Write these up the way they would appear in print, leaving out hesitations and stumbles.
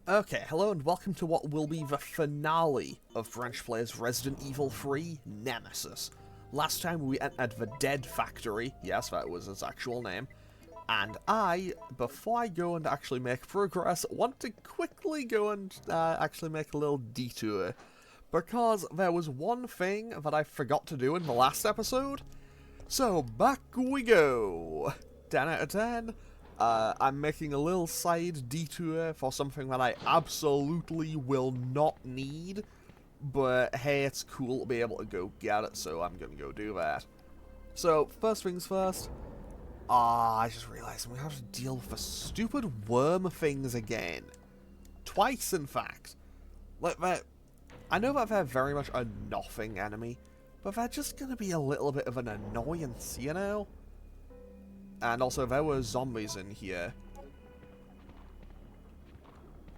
Okay, hello and welcome to what will be the finale of French Player's Resident Evil 3 Nemesis. Last time we entered the Dead Factory, yes, that was its actual name, and before I go and actually make progress, want to quickly go and actually make a little detour, because there was one thing that I forgot to do in the last episode. So, back we go! 10 out of 10. I'm making a little side detour for something that I absolutely will not need, but hey, it's cool to be able to go get it, so I'm gonna go do that. So, first things first, I just realised we have to deal with the stupid worm things again. Twice, in fact. Like, I know that they're very much a nothing enemy, but they're just gonna be a little bit of an annoyance, you know? And also, there were zombies in here.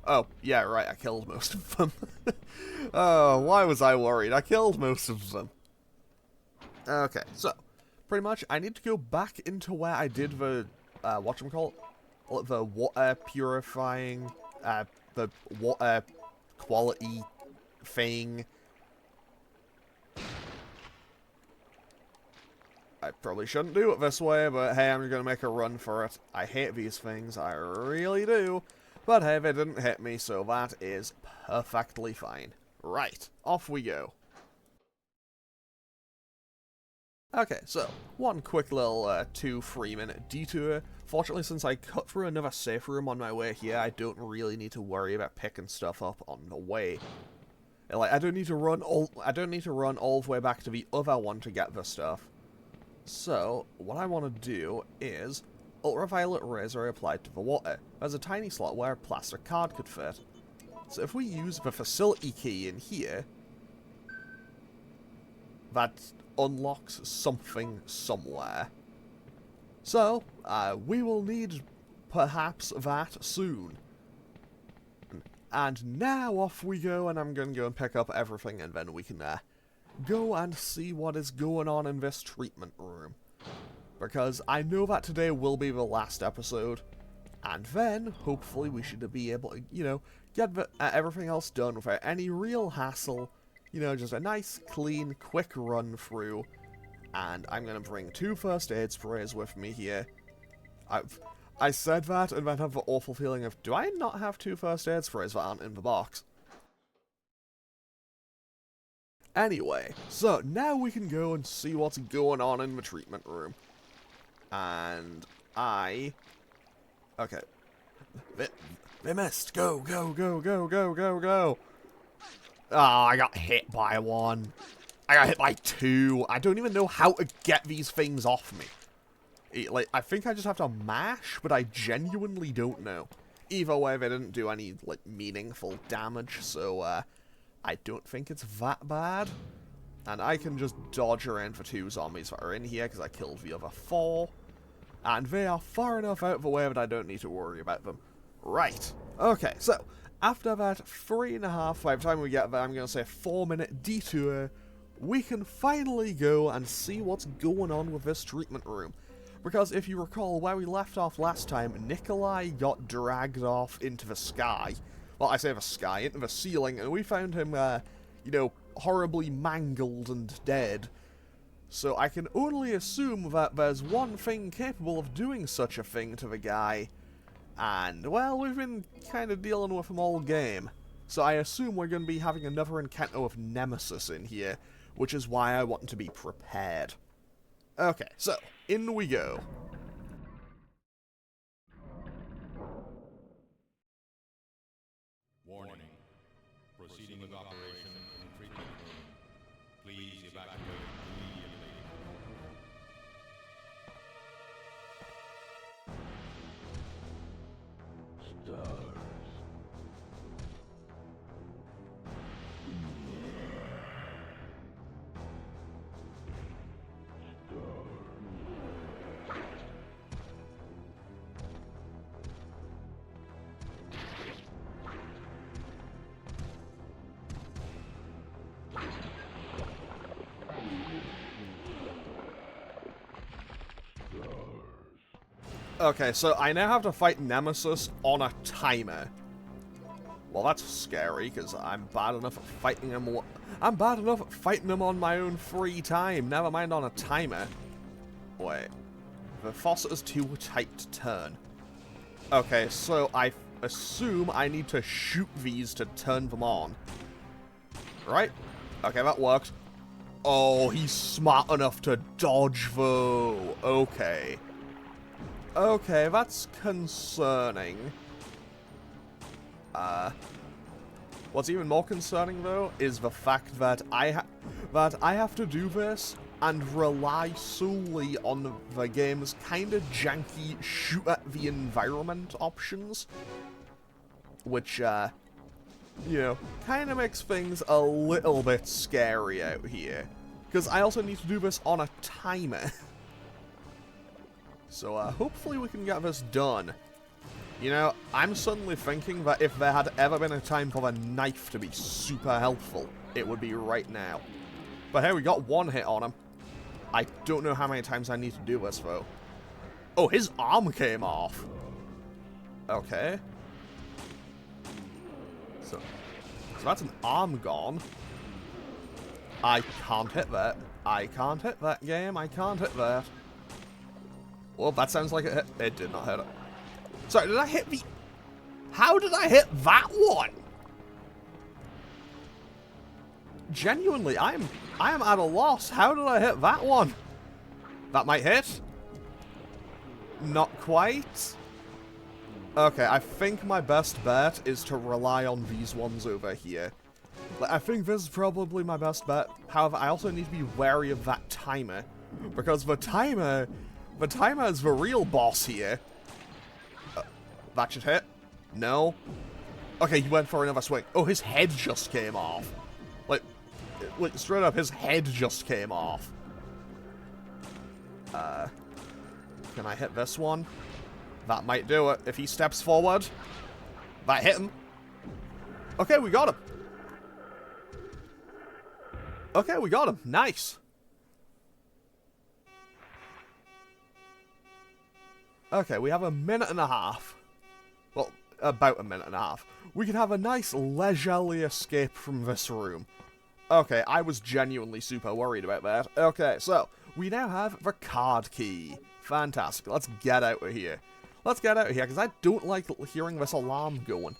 Oh, yeah, right, I killed most of them. Oh, why was I worried? I killed most of them. Okay, so, pretty much, I need to go back into where I did the, whatchamacallit? The water purifying, the water quality thing. I probably shouldn't do it this way, but hey, I'm gonna make a run for it. I hate these things, I really do. But hey, they didn't hit me, so that is perfectly fine. Right, off we go. Okay, so, one quick little 2-3 minute detour. Fortunately, since I cut through another safe room on my way here, I don't really need to worry about picking stuff up on the way. Like, I don't need to run all the way back to the other one to get this stuff. So, what I want to do is ultraviolet rays are applied to the water. There's a tiny slot where a plastic card could fit. So if we use the facility key in here, that unlocks something somewhere. So, we will need perhaps that soon. And now off we go, and I'm going to go and pick up everything, and then we can go and see what is going on in this treatment room. Because I know that today will be the last episode, and then, hopefully, we should be able to, you know, get everything else done without any real hassle. You know, just a nice, clean, quick run through. And I'm going to bring 2 first aid sprays with me here. I said that, and then have the awful feeling of, do I not have 2 first aid sprays that aren't in the box? Anyway, so now we can go and see what's going on in the treatment room. And okay. They missed. Go, go, go, go, go, go, go. Oh, I got hit by 1. I got hit by 2. I don't even know how to get these things off me. Like, I think I just have to mash, but I genuinely don't know. Either way, they didn't do any, like, meaningful damage, so, I don't think it's that bad. And I can just dodge around for 2 zombies that are in here, because I killed the other 4. And they are far enough out of the way that I don't need to worry about them. Right. Okay, so, after that 3.5, by the time we get there, I'm going to say 4-minute detour, we can finally go and see what's going on with this treatment room. Because if you recall, where we left off last time, Nikolai got dragged off into the sky. Well, I say the sky, into the ceiling, and we found him, you know, horribly mangled and dead. So I can only assume that there's one thing capable of doing such a thing to the guy. And, well, we've been kind of dealing with him all game. So I assume we're going to be having another encounter with Nemesis in here, which is why I want to be prepared. Okay, so, in we go. Warning. Proceeding with operation in the treatment room. Please evacuate immediately. Okay, so I now have to fight Nemesis on a timer. Well, that's scary, because I'm bad enough at fighting them. I'm bad enough at fighting them on my own free time, never mind on a timer. Wait. The faucet is too tight to turn. Okay, so I assume I need to shoot these to turn them on. Right? Okay, that worked. Oh, he's smart enough to dodge, though. Okay. Okay, that's concerning. What's even more concerning, though, is the fact that I have to do this and rely solely on the game's kind of janky shoot at the environment options, which, you know, kind of makes things a little bit scary out here. Because I also need to do this on a timer. So, hopefully we can get this done. You know, I'm suddenly thinking that if there had ever been a time for the knife to be super helpful, it would be right now. But hey, we got one hit on him. I don't know how many times I need to do this, though. Oh, his arm came off. Okay. So that's an arm gone. I can't hit that. I can't hit that, game. I can't hit that. Well, that sounds like it hit. It did not hit it. Sorry, did I hit the... How did I hit that one? Genuinely, I am at a loss. How did I hit that one? That might hit. Not quite. Okay, I think my best bet is to rely on these ones over here. I think this is probably my best bet. However, I also need to be wary of that timer. Because the timer is the real boss here. That should hit. No. Okay, he went for another swing. Oh, his head just came off. Like straight up, his head just came off. Can I hit this one? That might do it. If he steps forward. That hit him. Okay, we got him. Okay, we got him. Nice. Okay, we have a minute and a half. Well, about a minute and a half. We can have a nice leisurely escape from this room. Okay, I was genuinely super worried about that. Okay, so, we now have the card key. Fantastic. Let's get out of here. Let's get out of here, because I don't like hearing this alarm going.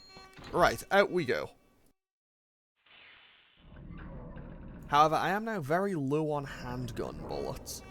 Right, out we go. However, I am now very low on handgun bullets.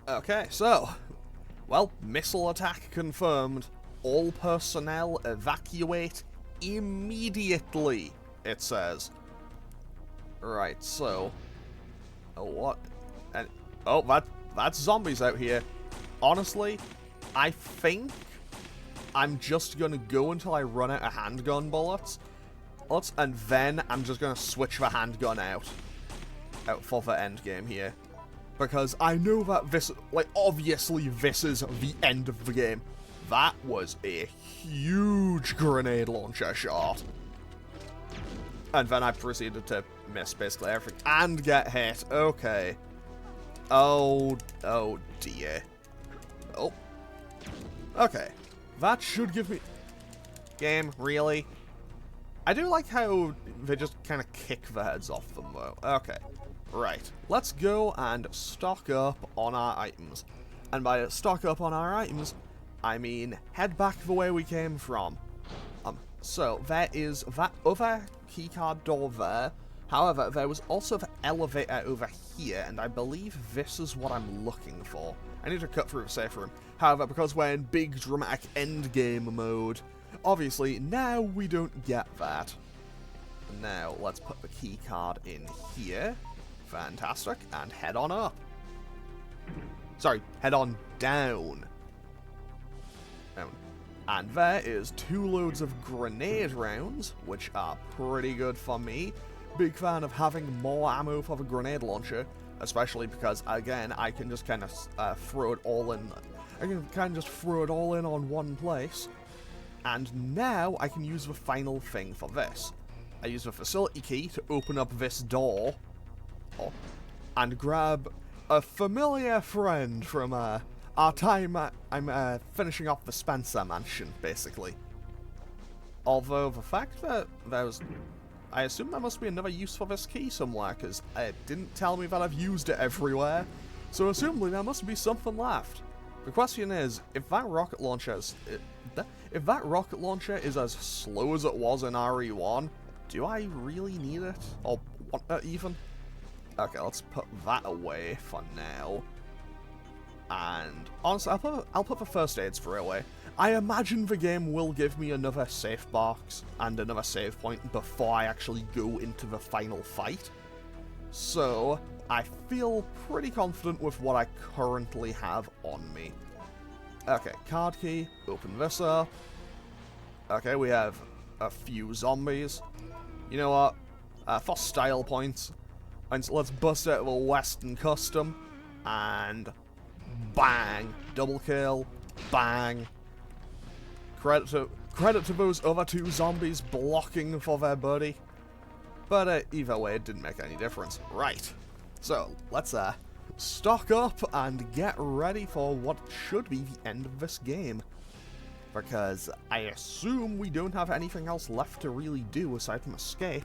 Okay, so, well, missile attack confirmed. All personnel evacuate immediately, it says. Right, so, what? And, oh, that's zombies out here. Honestly, I think I'm just gonna go until I run out of handgun bullets. And then I'm just gonna switch the handgun out for the end game here. Because I know that this, like, obviously this is the end of the game. That was a huge grenade launcher shot. And then I proceeded to miss basically everything. And get hit. Okay. Oh dear. Oh. Okay. That should give me... Game, really? I do like how they just kind of kick the heads off them, though. Okay. Right, let's go and stock up on our items. And by stock up on our items, I mean head back the way we came from. So there is that other keycard door there. However, there was also the elevator over here, and I believe this is what I'm looking for. I need to cut through the safe room. However, because we're in big dramatic endgame mode, obviously now we don't get that. Now, let's put the keycard in here. Fantastic, and head on up. Sorry, head on down. And there is 2 loads of grenade rounds, which are pretty good for me. big fan of having more ammo for the grenade launcher, especially because, again, I can just kind of throw it all in. I can kind of just throw it all in on one place. And now I can use the final thing for this. I use the facility key to open up this door and grab a familiar friend from our time I'm finishing off the Spencer mansion, basically. Although the fact that I assume there must be another use for this key somewhere, because it didn't tell me that I've used it everywhere, so assumably there must be something left. The question is, if that rocket launcher is as slow as it was in RE1, do I really need it? Or want it even? Okay, let's put that away for now. And honestly, I'll put the first aid spray away. I imagine the game will give me another safe box and another save point before I actually go into the final fight. So, I feel pretty confident with what I currently have on me. Okay, card key, open this up. Okay, we have a few zombies. You know what? For style points, and let's bust out the Western Custom, and bang! Double kill, bang! Credit to those other two zombies blocking for their buddy. But either way, it didn't make any difference. Right. So, let's stock up and get ready for what should be the end of this game. Because I assume we don't have anything else left to really do aside from escape.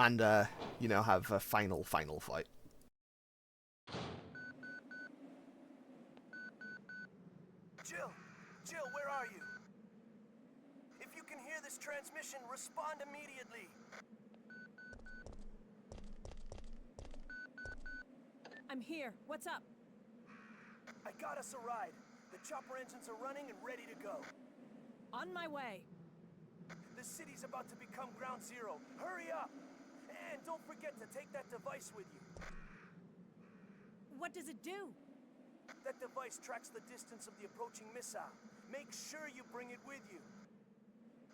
And, you know, have a final fight. Jill, where are you? If you can hear this transmission, respond immediately. I'm here. What's up? I got us a ride. The chopper engines are running and ready to go. On my way. The city's about to become ground zero. Hurry up! And don't forget to take that device with you. What does it do? That device tracks the distance of the approaching missile. Make sure you bring it with you.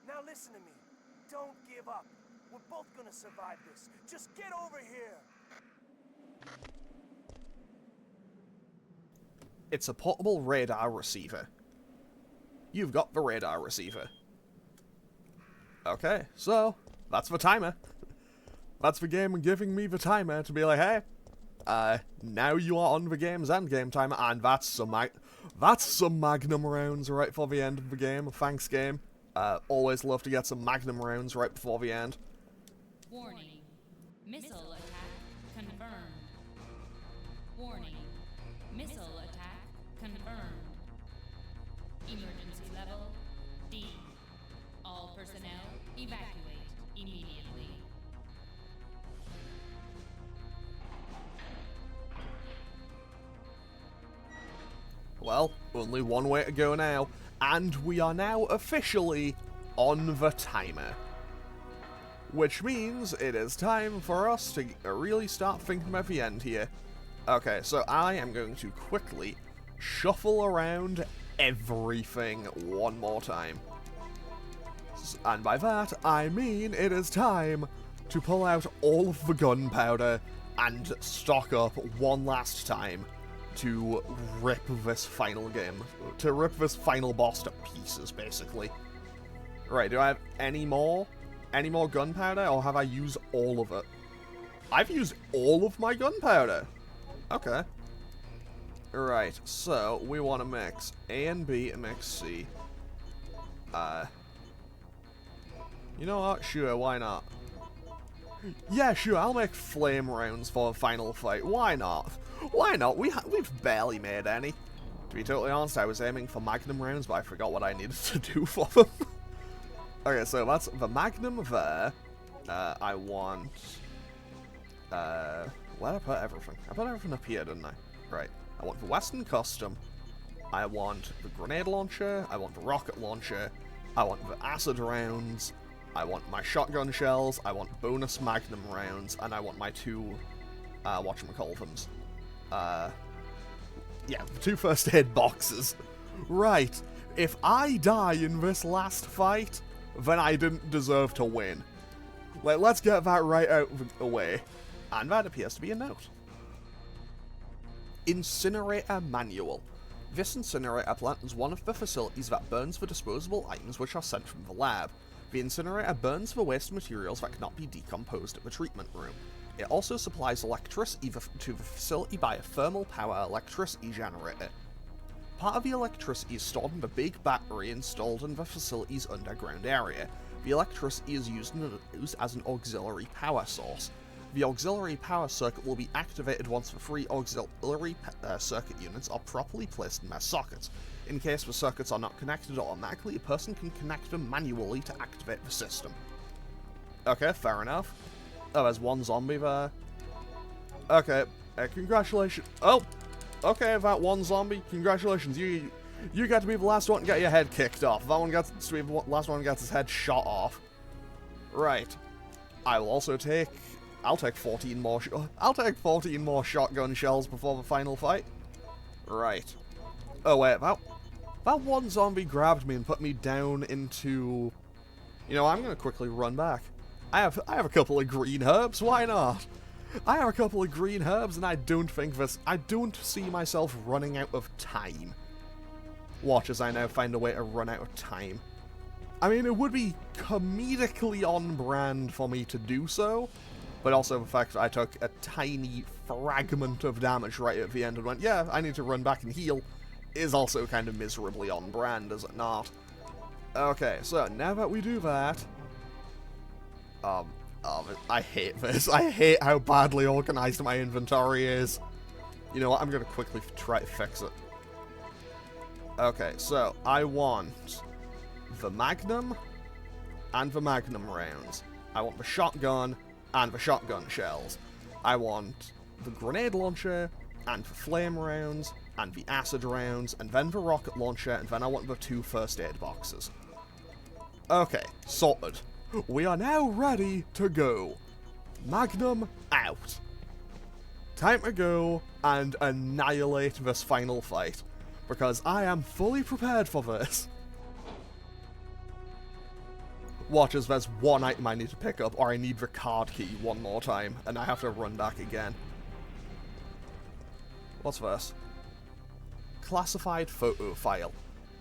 Now listen to me. Don't give up. We're both gonna survive this. Just get over here! It's a portable radar receiver. You've got the radar receiver. Okay, so, that's the timer. That's the game giving me the timer to be like, hey, now you are on the game's endgame timer, and that's some Magnum rounds right for the end of the game. Thanks, game. Always love to get some Magnum rounds right before the end. Warning. Missile attack confirmed. Warning. Missile attack confirmed. Emergency level D. All personnel evacuate immediately. Well, only one way to go now, and we are now officially on the timer. Which means it is time for us to really start thinking about the end here. Okay, so I am going to quickly shuffle around everything one more time. And by that, I mean it is time to pull out all of the gunpowder and stock up one last time to rip this final game, to rip this final boss to pieces, basically. Right, do I have any more gunpowder, or have I used all of it? I've used all of my gunpowder. Okay. Right, so we want to mix A and B and mix C. You know what? Sure, why not? Yeah, sure, I'll make flame rounds for a final fight. Why not? Why not? We've barely made any. To be totally honest, I was aiming for Magnum rounds, but I forgot what I needed to do for them. Okay, so that's the Magnum there. I want... where did I put everything? I put everything up here, didn't I? Right. I want the Western Custom. I want the grenade launcher. I want the rocket launcher. I want the acid rounds. I want my shotgun shells. I want bonus Magnum rounds. And I want my two, whatchamacallithms. Yeah, the two first aid boxes. Right. If I die in this last fight, then I didn't deserve to win. Let's get that right out of the way. And that appears to be a note. Incinerator Manual. This incinerator plant is one of the facilities that burns the disposable items which are sent from the lab. The incinerator burns the waste materials that cannot be decomposed at the treatment room. It also supplies electricity to the facility by a thermal power electricity generator. Part of the electricity is stored in the big battery installed in the facility's underground area. The electricity is used as an auxiliary power source. The auxiliary power circuit will be activated once the three auxiliary circuit units are properly placed in their sockets. In case the circuits are not connected automatically, a person can connect them manually to activate the system. Okay, fair enough. Oh, there's one zombie there. Okay, congratulations. Oh, okay, that one zombie. Congratulations, you get to be the last one to get your head kicked off. That one gets to be the last one gets his head shot off. Right. I'll take 14 more. I'll take 14 more shotgun shells before the final fight. Right. Oh wait, that one zombie grabbed me and put me down into. You know, I'm gonna quickly run back. I have a couple of green herbs. Why not? I have a couple of green herbs, and I don't see myself running out of time. Watch as I now find a way to run out of time. I mean, it would be comedically on brand for me to do so, but also the fact that I took a tiny fragment of damage right at the end and went, yeah, I need to run back and heal, is also kind of miserably on brand, is it not? Okay, so now that we do that, I hate this. I hate how badly organized my inventory is. You know what, I'm gonna quickly try to fix it. Okay, so I want the Magnum and the Magnum rounds. I want the shotgun and the shotgun shells. I want the grenade launcher and the flame rounds and the acid rounds and then the rocket launcher, and then I want the 2 first aid boxes. Okay, sorted. We are now ready to go. Magnum out. Time to go and annihilate this final fight, because I am fully prepared for this. Watch as there's one item I need to pick up, or I need the card key one more time, and I have to run back again. What's this? Classified photo file.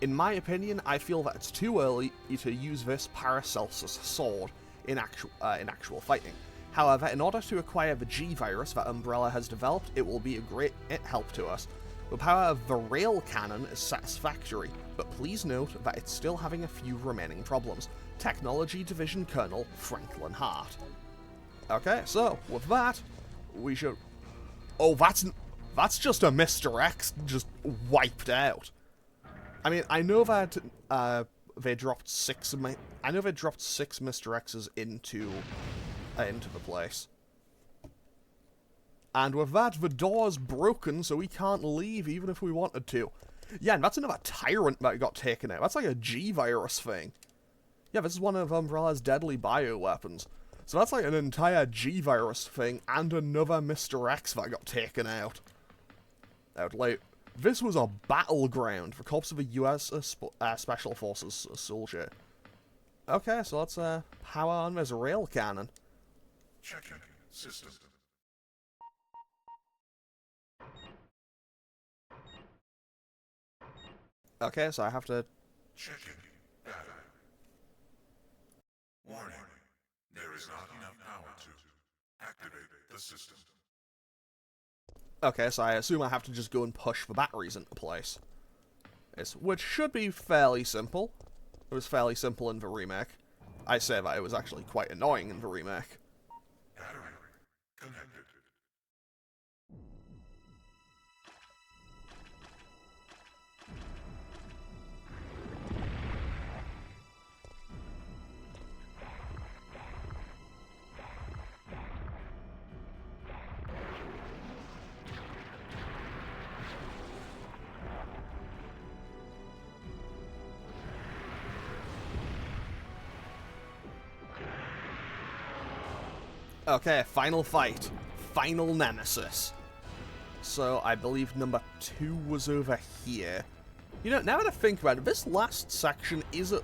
In my opinion, I feel that it's too early to use this Paracelsus sword in actual fighting. However, in order to acquire the G-Virus that Umbrella has developed, it will be a great help to us. The power of the rail cannon is satisfactory, but please note that it's still having a few remaining problems. Technology Division Colonel Franklin Hart. Okay, so with that, we should. Oh, that's just a Mr. X just wiped out. I mean, I know that they dropped 6 Mr. X's into the place. And with that, the door's broken, so we can't leave even if we wanted to. Yeah, and that's another tyrant that got taken out. That's like a G-Virus thing. Yeah, this is one of Umbrella's deadly bioweapons. So that's like an entire G-Virus thing and another Mr. X that got taken out. Like, this was a battleground for corpse of a US Special Forces soldier. Okay, so let's power on this rail cannon. Checking system. Okay, so I have to. Checking data. Warning. There is not enough power to activate the system. Okay, so I assume I have to just go and push the batteries into place. Which should be fairly simple. It was fairly simple in the remake. I say that it was actually quite annoying in the remake. Battery connected. Okay, final fight. Final Nemesis. So, I believe number 2 was over here. You know, now that I think about it, this last section is a...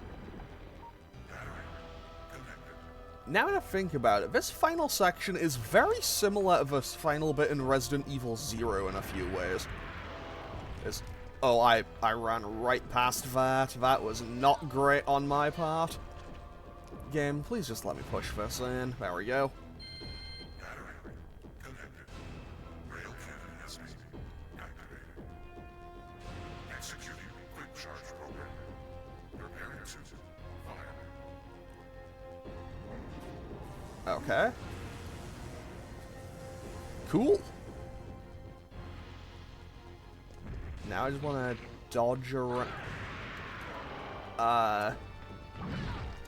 now that I think about it, this final section is very similar to this final bit in Resident Evil 0 in a few ways. Oh, I ran right past that. That was not great on my part. Game, please just let me push this in. There we go. Battery connected. Rail cannon has been activated. Executing quick charge program. Preparing to fire. Okay. Cool. Now I just want to dodge around.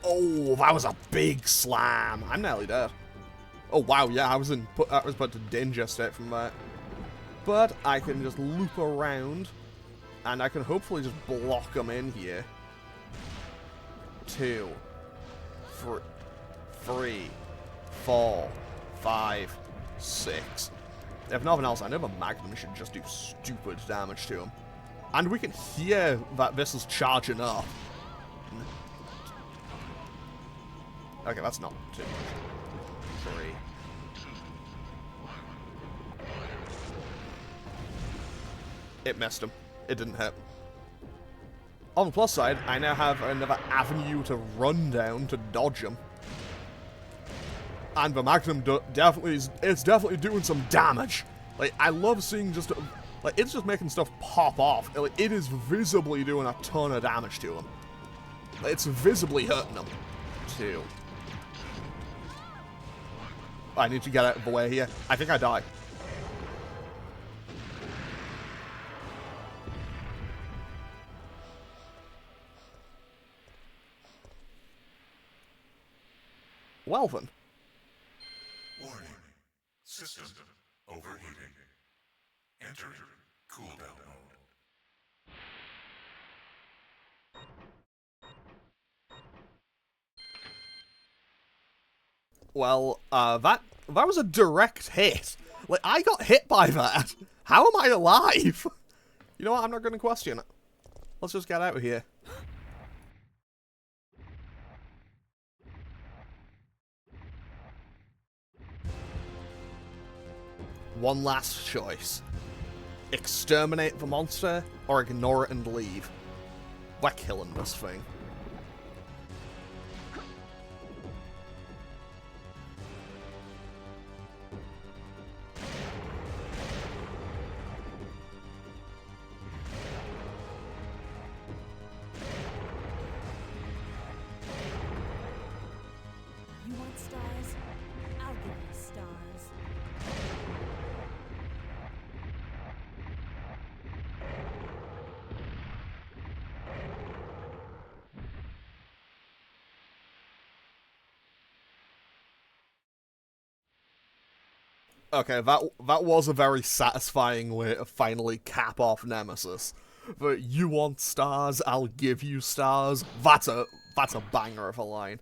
Oh, that was a big slam. I'm nearly dead. Oh wow, yeah, I was about to danger state from that. But I can just loop around, and I can hopefully just block them in here. 2, 3, 4, 5, 6. If nothing else, I know the Magnum should just do stupid damage to him. And we can hear that this is charging up. Okay, that's not too much. 3. It missed him. It didn't hit. On the plus side, I now have another avenue to run down to dodge him. And the Magnum it's definitely doing some damage. Like, I love seeing just, like, it's just making stuff pop off. Like, it is visibly doing a ton of damage to him. Like, it's visibly hurting him. 2. I need to get out of the way here. I think I die. Well then. Warning. System overheating. Entering cooldown mode. Well, that was a direct hit. Like, I got hit by that. How am I alive? You know what? I'm not going to question it. Let's just get out of here. One last choice. Exterminate the monster, or ignore it and leave. We're killing this thing. You want stars? I'll give you stars. Okay, that was a very satisfying way to finally cap off Nemesis. But you want stars, I'll give you stars. That's a banger of a line.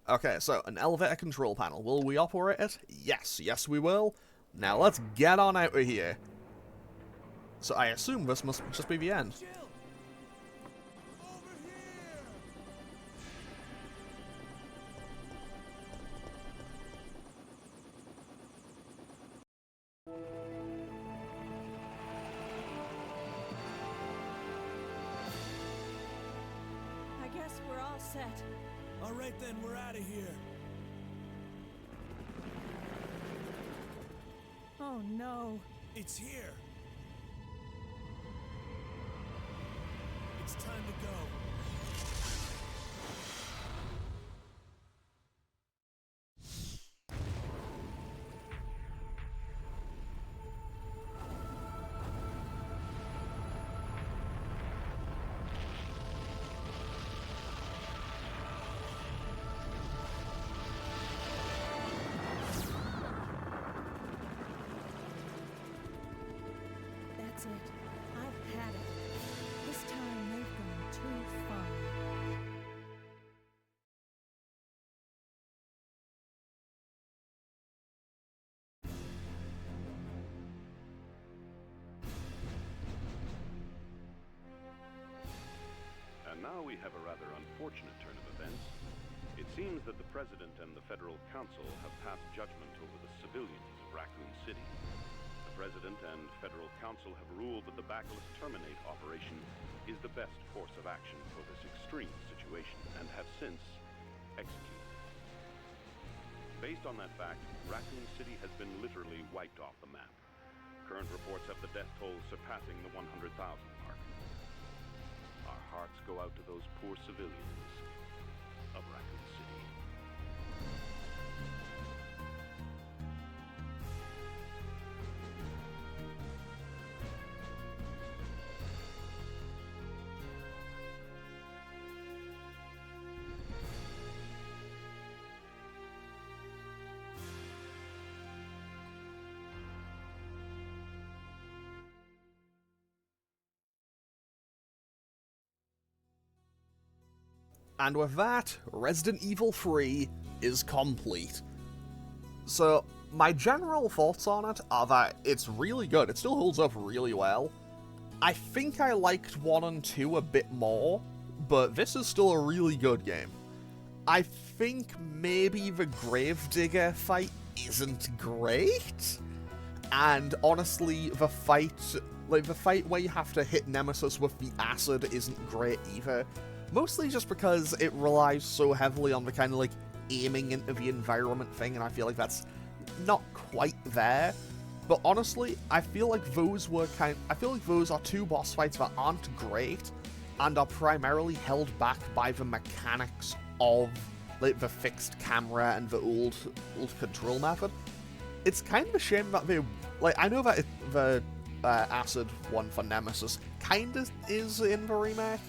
Okay, so an elevator control panel. Will we operate it? Yes, yes we will. Now let's get on out of here. So I assume this must just be the end. Jill! Over here! I guess we're all set. All right then, we're out of here. Oh no. It's here. It's time to go. That's it. I've had it. This time they've gone too far. And now we have a rather unfortunate turn of events. It seems that the President and the Federal Council have passed judgment over the civilians of Raccoon City. The President and Federal Council have ruled that the Bacillus Terminate operation is the best course of action for this extreme situation, and have since executed. Based on that fact, Raccoon City has been literally wiped off the map. Current reports have the death toll surpassing the 100,000 mark. Our hearts go out to those poor civilians of Raccoon City. And with that, Resident Evil 3 is complete. So, my general thoughts on it are that it's really good. It still holds up really well. I think I liked 1 and 2 a bit more, but this is still a really good game. I think maybe the Gravedigger fight isn't great, and honestly, the fight where you have to hit Nemesis with the acid isn't great either. Mostly just because it relies so heavily on the kind of like aiming into the environment thing, and I feel like that's not quite there. But honestly, I feel like those are 2 boss fights that aren't great and are primarily held back by the mechanics of like the fixed camera and the old control method. It's kind of a shame that they I know that the acid one for Nemesis kind of is in the remake.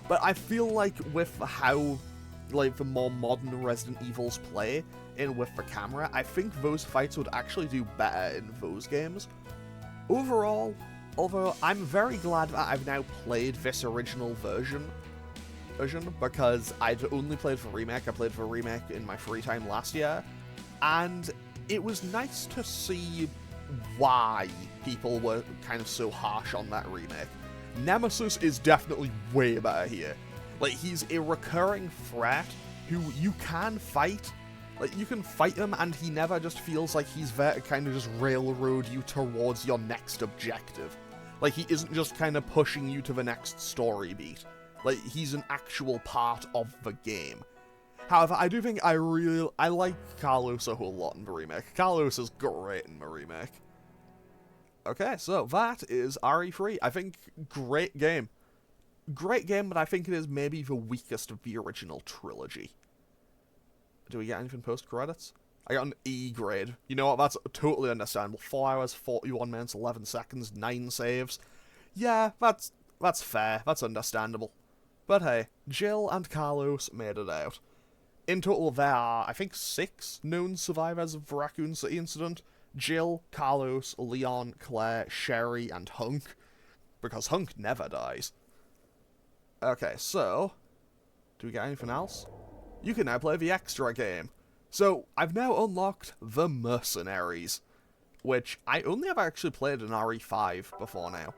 But I feel like with how, the more modern Resident Evils play in with the camera, I think those fights would actually do better in those games. Overall, although I'm very glad that I've now played this original version, because I'd only played the remake. I played the remake in my free time last year, and it was nice to see why people were kind of so harsh on that remake. Nemesis is definitely way better here. He's a recurring threat who you can fight. You can fight him and he never just feels like he's there to kind of just railroad you towards your next objective. He isn't just kind of pushing you to the next story beat. He's an actual part of the game. However, I do think I like Carlos a whole lot in the remake. Carlos is great in the remake. Okay, so that is RE3. I think great game. Great game, but I think it is maybe the weakest of the original trilogy. Do we get anything post-credits? I got an E grade. You know what, that's totally understandable. 4 hours, 41 minutes, 11 seconds, 9 saves. Yeah, that's fair. That's understandable. But hey, Jill and Carlos made it out. In total, there are, I think, 6 known survivors of the Raccoon City incident. Jill, Carlos, Leon, Claire, Sherry, and Hunk. Because Hunk never dies. Okay, so... do we get anything else? You can now play the extra game. So, I've now unlocked the Mercenaries. Which I only ever actually played in RE5 before now.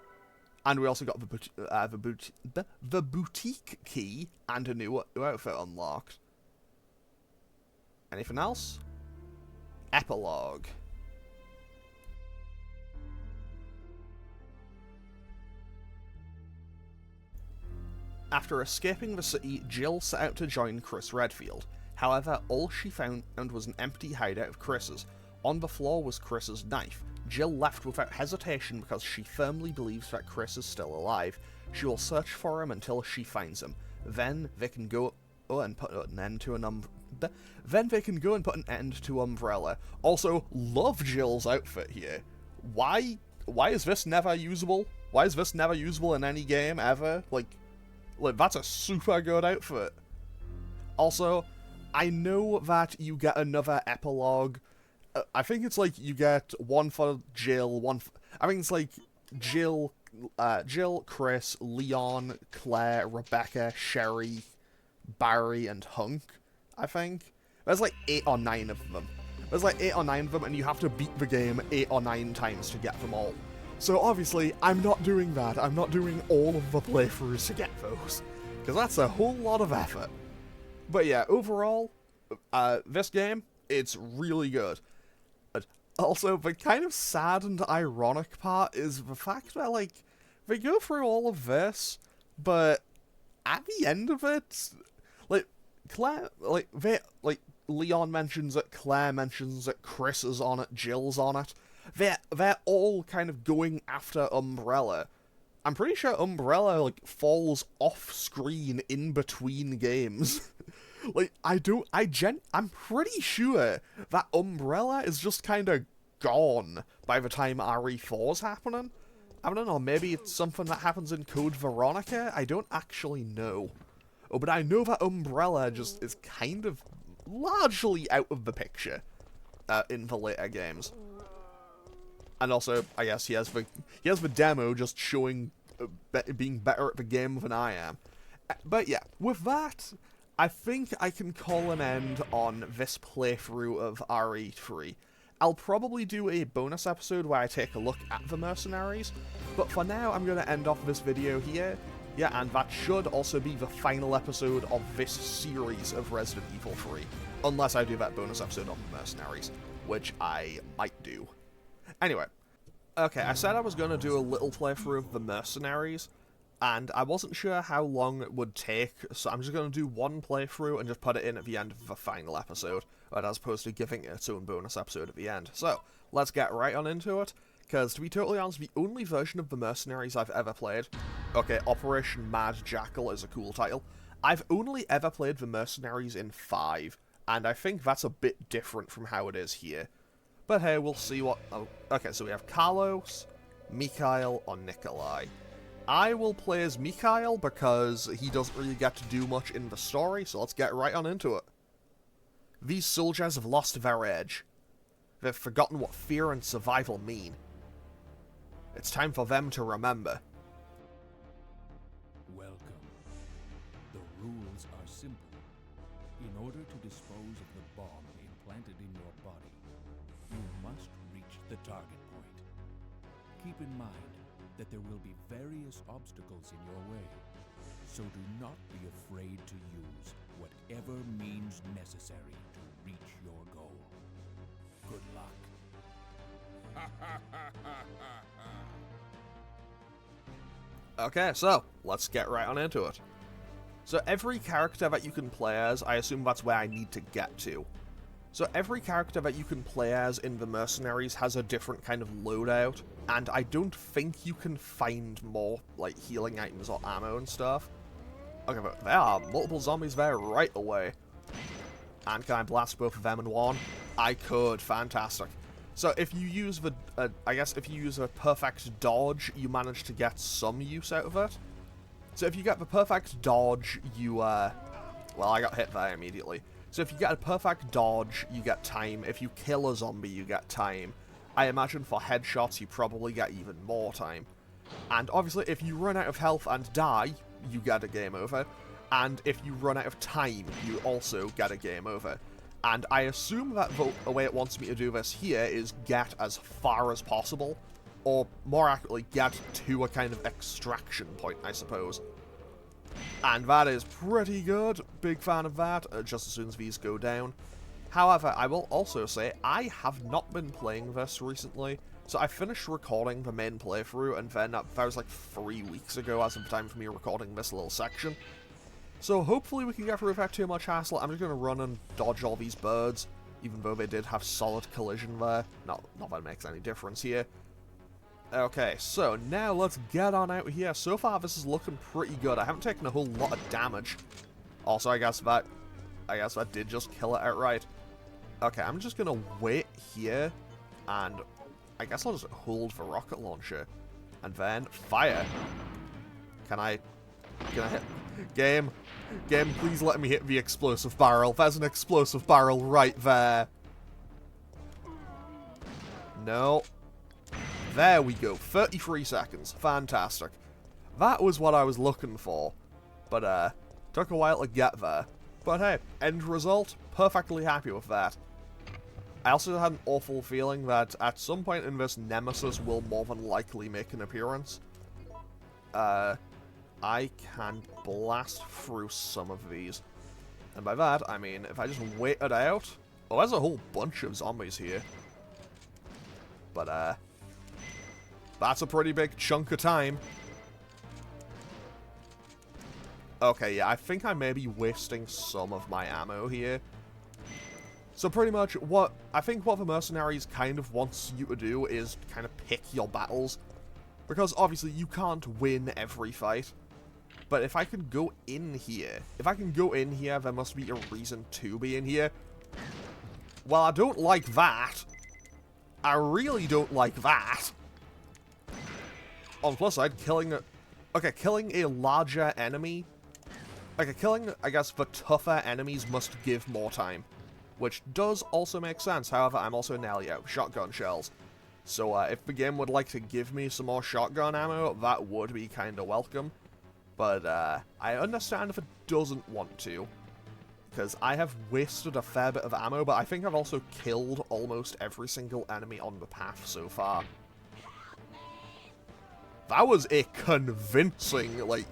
And we also got the boutique key and a new outfit unlocked. Anything else? Epilogue. After escaping the city, Jill set out to join Chris Redfield. However, all she found was an empty hideout of Chris's. On the floor was Chris's knife. Jill left without hesitation because she firmly believes that Chris is still alive. She will search for him until she finds him. Then they can go and put an end to Umbrella. Also, love Jill's outfit here. Why is this never usable? Why is this never usable in any game ever? That's a super good outfit. Also, I know that you get another epilogue. I think it's you get one for Jill, I think it's Jill, Chris, Leon, Claire, Rebecca, Sherry, Barry, and Hunk, I think. There's 8 or 9 of them. There's 8 or 9 of them, and you have to beat the game 8 or 9 times to get them all. So obviously, I'm not doing that. I'm not doing all of the playthroughs to get those. Because that's a whole lot of effort. But yeah, overall, this game, it's really good. But also, the kind of sad and ironic part is the fact that, like, they go through all of this, but at the end of it, like, Claire, like, Leon mentions it, Claire mentions it, Chris is on it, Jill's on it. They're all kind of going after Umbrella. I'm pretty sure Umbrella, like, falls off screen in between games. Like, I'm pretty sure that Umbrella is just kind of gone by the time RE4's happening. I don't know, maybe it's something that happens in Code Veronica? I don't actually know. Oh, but I know that Umbrella just is kind of largely out of the picture in the later games. And also, I guess he has the demo just showing being better at the game than I am. But yeah, with that, I think I can call an end on this playthrough of RE3. I'll probably do a bonus episode where I take a look at the mercenaries, but for now I'm going to end off this video here. Yeah, and that should also be the final episode of this series of Resident Evil 3, unless I do that bonus episode on the mercenaries, which I might do. Anyway, okay, I said I was going to do a little playthrough of the mercenaries, and I wasn't sure how long it would take, so I'm just going to do one playthrough and just put it in at the end of the final episode, as opposed to giving it its own bonus episode at the end. So, let's get right on into it, because to be totally honest, the only version of the mercenaries I've ever played, okay, Operation Mad Jackal is a cool title, I've only ever played the mercenaries in 5, and I think that's a bit different from how it is here. But hey, we'll see what... Oh, okay, so we have Carlos, Mikhail, or Nikolai. I will play as Mikhail because he doesn't really get to do much in the story, so let's get right on into it. These soldiers have lost their edge. They've forgotten what fear and survival mean. It's time for them to remember. Welcome. The rules are simple. In order to dispose of the bomb implanted in your body, you must reach the target point. Keep in mind that there will be various obstacles in your way, so do not be afraid to use whatever means necessary to reach your goal. Good luck. Okay, so, let's get right on into it. So every character that you can play as, I assume that's where I need to get to. So every character that you can play as in the mercenaries has a different kind of loadout, and I don't think you can find more, like, healing items or ammo and stuff. Okay, but there are multiple zombies there right away. And can I blast both of them in one? I could, fantastic. So if you use the, I guess if you use a perfect dodge, you manage to get some use out of it. So if you get the perfect dodge, you, well, I got hit there immediately. So if you get a perfect dodge, you get time. If you kill a zombie, you get time. I imagine for headshots, you probably get even more time. And obviously, if you run out of health and die, you get a game over. And if you run out of time, you also get a game over. And I assume that the way it wants me to do this here is get as far as possible. Or, more accurately, get to a kind of extraction point, I suppose. And that is pretty good. Big fan of that, just as soon as these go down. However, I will also say, I have not been playing this recently. So I finished recording the main playthrough, and then that was like 3 weeks ago as of the time for me recording this little section. So hopefully we can get through without too much hassle. I'm just going to run and dodge all these birds, even though they did have solid collision there. Not that it makes any difference here. Okay, so now let's get on out here. So far this is looking pretty good. I haven't taken a whole lot of damage. Also, I guess that did just kill it outright. Okay, I'm just going to wait here, and I guess I'll just hold the rocket launcher, and then fire. Can I hit? Game, please let me hit the explosive barrel. There's an explosive barrel right there. No. There we go. 33 seconds. Fantastic. That was what I was looking for. But, took a while to get there. But hey, end result, perfectly happy with that. I also had an awful feeling that at some point in this, Nemesis will more than likely make an appearance. I can blast through some of these. And by that, I mean, if I just wait it out... Oh, there's a whole bunch of zombies here. But, that's a pretty big chunk of time. Okay, yeah, I think I may be wasting some of my ammo here. So pretty much, I think what the mercenaries kind of wants you to do is kind of pick your battles. Because obviously you can't win every fight. But if I can go in here, there must be a reason to be in here. Well, I don't like that. I really don't like that. On the plus side, killing a larger enemy. Okay, killing, I guess, the tougher enemies must give more time. Which does also make sense, however, I'm also nearly out of shotgun shells. So, if the game would like to give me some more shotgun ammo, that would be kinda welcome. But, I understand if it doesn't want to. Because I have wasted a fair bit of ammo, but I think I've also killed almost every single enemy on the path so far. That was a convincing, that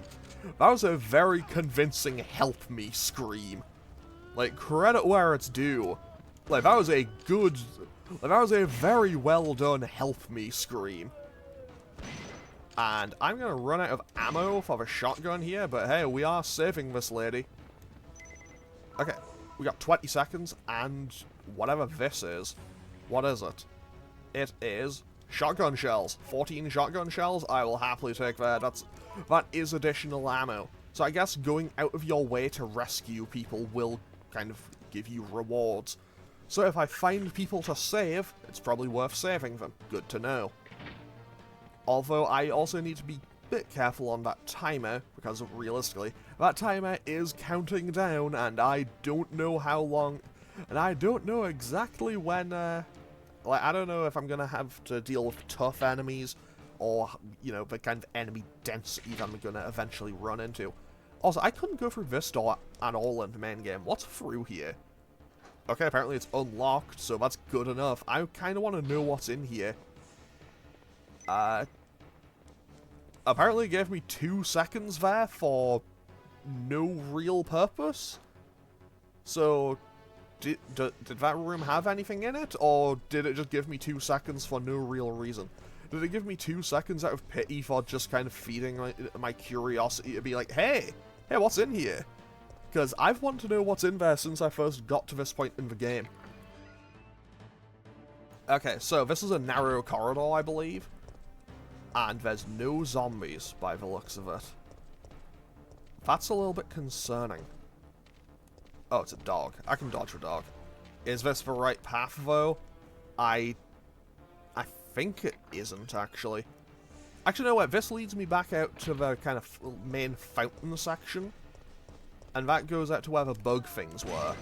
was a very convincing help me scream. Credit where it's due. That was a very well done help me scream. And I'm gonna run out of ammo for the shotgun here, but hey, we are saving this lady. Okay, we got 20 seconds, and whatever this is. What is it? It is shotgun shells. 14 shotgun shells, I will happily take that. That is additional ammo. So I guess going out of your way to rescue people will kind of give you rewards. So if I find people to save, it's probably worth saving them. Good to know. Although I also need to be a bit careful on that timer, because realistically, that timer is counting down, and I don't know how long, and I don't know exactly when, I don't know if I'm gonna have to deal with tough enemies, or, you know, the kind of enemy density that I'm gonna eventually run into. Also, I couldn't go through this door at all in the main game. What's through here? Okay, apparently it's unlocked, so that's good enough. I kind of want to know what's in here. Apparently it gave me 2 seconds there for no real purpose. So, did that room have anything in it, or did it just give me 2 seconds for no real reason? Did it give me 2 seconds out of pity for just kind of feeding my curiosity to be like, hey, what's in here? Because I've wanted to know what's in there since I first got to this point in the game. Okay, so this is a narrow corridor, I believe. And there's no zombies, by the looks of it. That's a little bit concerning. Oh, it's a dog. I can dodge a dog. Is this the right path, though? I think it isn't, actually. Actually, no, wait. This leads me back out to the kind of main fountain section. And that goes out to where the bug things were.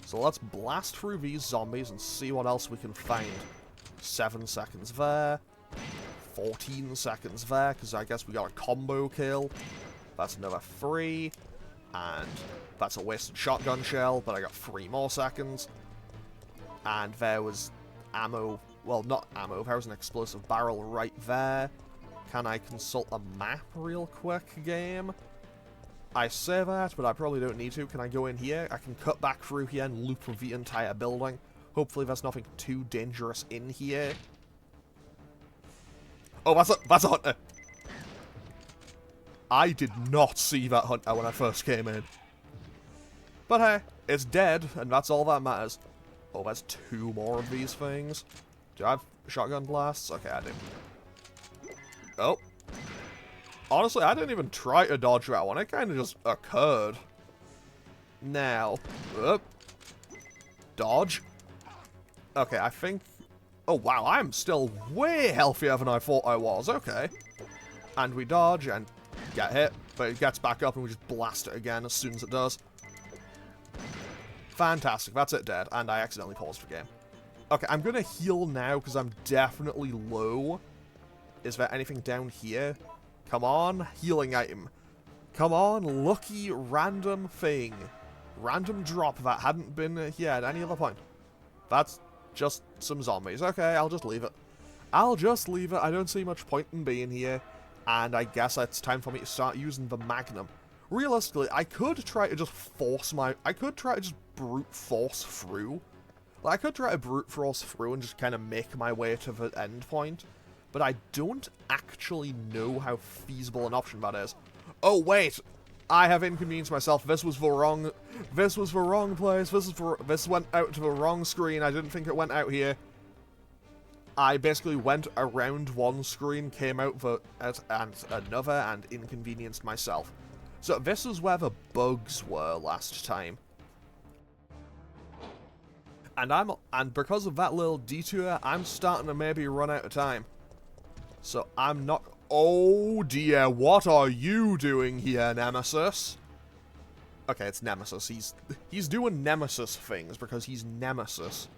So let's blast through these zombies and see what else we can find. 7 seconds there. 14 seconds there, because I guess we got a combo kill. That's another 3. And that's a wasted shotgun shell, but I got 3 more seconds. And there was ammo. Well, not ammo. There was an explosive barrel right there. Can I consult a map real quick, game? I say that, but I probably don't need to. Can I go in here? I can cut back through here and loop the entire building. Hopefully there's nothing too dangerous in here. Oh, that's a hunter. I did not see that hunter when I first came in. But hey, it's dead, and that's all that matters. Oh, there's 2 more of these things. Do I have shotgun blasts? Okay, I do. Oh. Honestly, I didn't even try to dodge that one. It kind of just occurred. Now. Dodge. Okay, I think... Oh, wow, I'm still way healthier than I thought I was. Okay. And we dodge and get hit, but it gets back up and we just blast it again as soon as it does. Fantastic. That's it, dead. And I accidentally paused the game. Okay, I'm going to heal now because I'm definitely low. Is there anything down here? Come on, healing item. Come on, lucky random thing. Random drop that hadn't been here at any other point. That's just some zombies. Okay, I'll just leave it. I'll just leave it. I don't see much point in being here. And I guess it's time for me to start using the Magnum. realistically, I could try to just I could try to just brute force through. Like, I could try to brute force through and just kind of make my way to the end point. But I don't actually know how feasible an option that is. Oh, wait! I have inconvenienced myself. This was the wrong place. This went out to the wrong screen. I didn't think it went out here. I basically went around one screen, came out at another, and inconvenienced myself. So this is where the bugs were last time. And because of that little detour, I'm starting to maybe run out of time. So I'm not... Oh dear, what are you doing here, Nemesis? Okay, it's Nemesis. He's doing Nemesis things because he's Nemesis.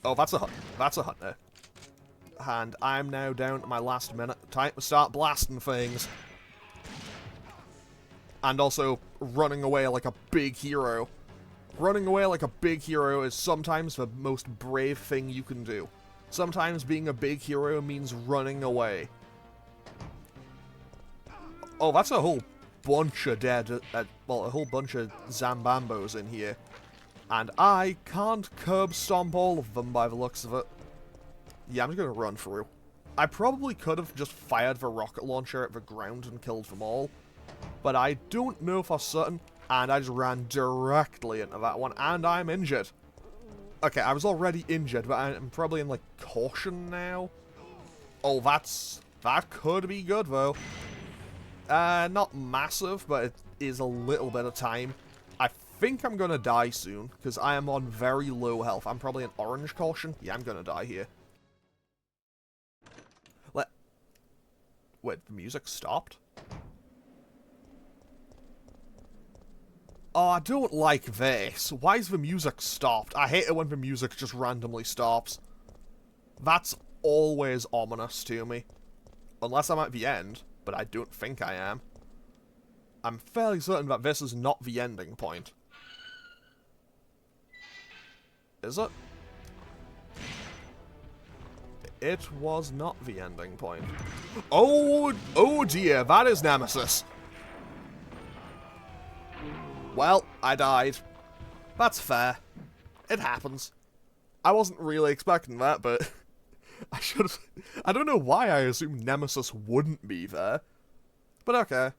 Oh, that's a hunter. And I'm now down to my last minute. Time to start blasting things. And also running away like a big hero. Running away like a big hero is sometimes the most brave thing you can do. Sometimes being a big hero means running away. Oh, that's a whole bunch of well, a whole bunch of Zambambos in here. And I can't curb stomp all of them by the looks of it. Yeah, I'm just gonna run through. I probably could have just fired the rocket launcher at the ground and killed them all. But I don't know for certain, and I just ran directly into that one, and I'm injured. Okay, I was already injured, but I'm probably in, like, caution now. Oh, that could be good, though. Not massive, but it is a little bit of time. I think I'm gonna die soon, because I am on very low health. I'm probably in orange caution. Yeah, I'm gonna die here. Wait, the music stopped? Oh, I don't like this. Why is the music stopped? I hate it when the music just randomly stops. That's always ominous to me. Unless I'm at the end, but I don't think I am. I'm fairly certain that this is not the ending point. Is it? It was not the ending point. Oh dear, that is Nemesis. Well, I died. That's fair. It happens. I wasn't really expecting that, but I should have... I don't know why I assumed Nemesis wouldn't be there. But okay.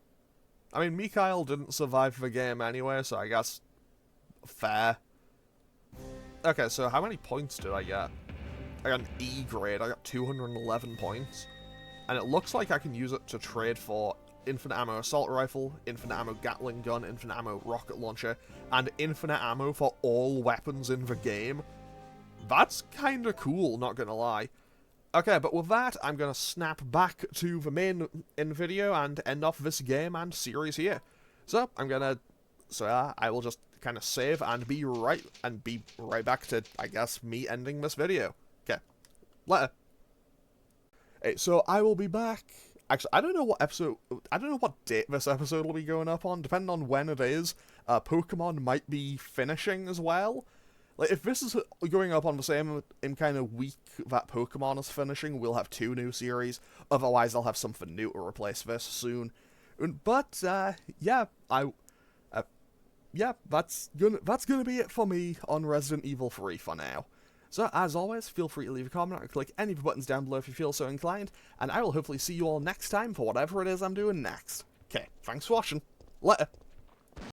I mean, Mikhail didn't survive the game anyway, so I guess... fair. Okay, so how many points did I get? I got an E grade. I got 211 points. And it looks like I can use it to trade for infinite ammo assault rifle, infinite ammo Gatling gun, infinite ammo rocket launcher, and infinite ammo for all weapons in the game. That's kinda cool, not gonna lie. Okay, but with that, I'm gonna snap back to the main video and end off this game and series here. So, I will just kind of save and be right back to, I guess, me ending this video. Okay, later. Hey, so I will be back. Actually, I don't know what date this episode will be going up on. Depending on when it is, Pokemon might be finishing as well. Like, if this is going up on the same kind of week that Pokemon is finishing, we'll have 2 new series. Otherwise, I'll have something new to replace this soon. But yeah, that's gonna be it for me on Resident Evil 3 for now. So, as always, feel free to leave a comment or click any of the buttons down below if you feel so inclined, and I will hopefully see you all next time for whatever it is I'm doing next. Okay, thanks for watching. Later.